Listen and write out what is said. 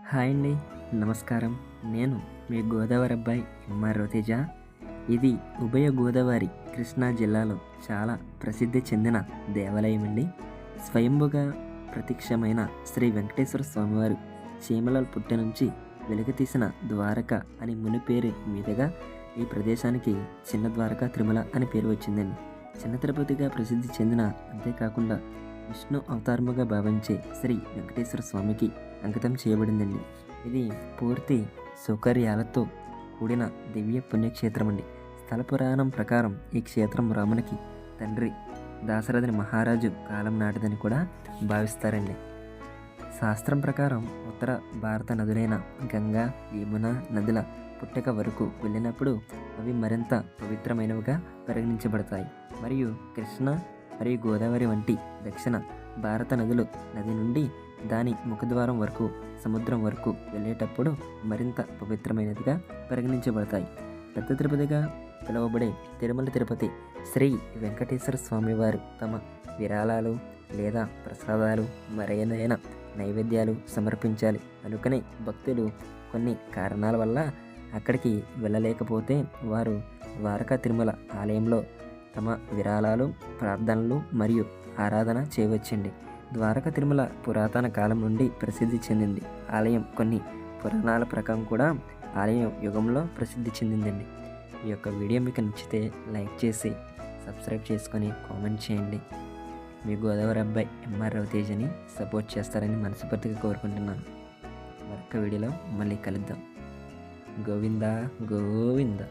Hi అండి. నమస్కారం. నేను మీ గోదావరి అబ్బాయి ఎంఆర్ రవితేజ. ఇది ఉభయ గోదావరి కృష్ణా జిల్లాలో చాలా ప్రసిద్ధి చెందిన దేవాలయం అండి. స్వయంభుగా ప్రత్యక్షమైన శ్రీ వెంకటేశ్వర స్వామివారు చీమల పుట్ట నుంచి వెలుగుతీసిన ద్వారక అని ముని పేరు మీదుగా ఈ ప్రదేశానికి చిన్న ద్వారక తిరుమల అని పేరు వచ్చిందండి. చిన్న తిరుపతిగా ప్రసిద్ధి చెందిన అంతేకాకుండా విష్ణు అవతారముగా భావించే శ్రీ వెంకటేశ్వర స్వామికి అంకితం చేయబడిందండి. ఇది పూర్తి సౌకర్యాలతో కూడిన దివ్య పుణ్యక్షేత్రం అండి. స్థల పురాణం ప్రకారం ఈ క్షేత్రం రామునికి తండ్రి దాశరథి మహారాజు కాలం నాటిదని కూడా భావిస్తారండి. శాస్త్రం ప్రకారం ఉత్తర భారత నదులైన గంగా, యమున నదుల పుట్టుక వరకు వెళ్ళినప్పుడు అవి మరింత పవిత్రమైనవిగా పరిగణించబడతాయి. మరియు కృష్ణ మరియు గోదావరి వంటి దక్షిణ భారత నదులు నది నుండి దాని ముఖద్వారం వరకు సముద్రం వరకు వెళ్ళేటప్పుడు మరింత పవిత్రమైనదిగా పరిగణించబడతాయి. పెద్ద తిరుపతిగా పిలువబడే తిరుమల తిరుపతి శ్రీ వెంకటేశ్వర స్వామివారు తమ విరాళాలు లేదా ప్రసాదాలు మరేదైనా నైవేద్యాలు సమర్పించాలి అనుకునే భక్తులు కొన్ని కారణాల వల్ల అక్కడికి వెళ్ళలేకపోతే వారు ద్వారకా తిరుమల ఆలయంలో తమ విరాళాలు, ప్రార్థనలు మరియు ఆరాధన చేయవచ్చండి. ద్వారకా తిరుమల పురాతన కాలం నుండి ప్రసిద్ధి చెందింది. ఆలయం కొన్ని పురాణాల ప్రకారం కూడా ఆలయం యుగంలో ప్రసిద్ధి చెందిందండి. ఈ యొక్క వీడియో మీకు నచ్చితే లైక్ చేసి సబ్స్క్రైబ్ చేసుకొని కామెంట్ చేయండి. మీ గోదావరి అబ్బాయి ఎంఆర్ రవితేజని సపోర్ట్ చేస్తారని మనస్ఫూర్తిగా కోరుకుంటున్నాను. మరొక వీడియోలో మళ్ళీ కలుద్దాం. గోవిందా గోవిందా.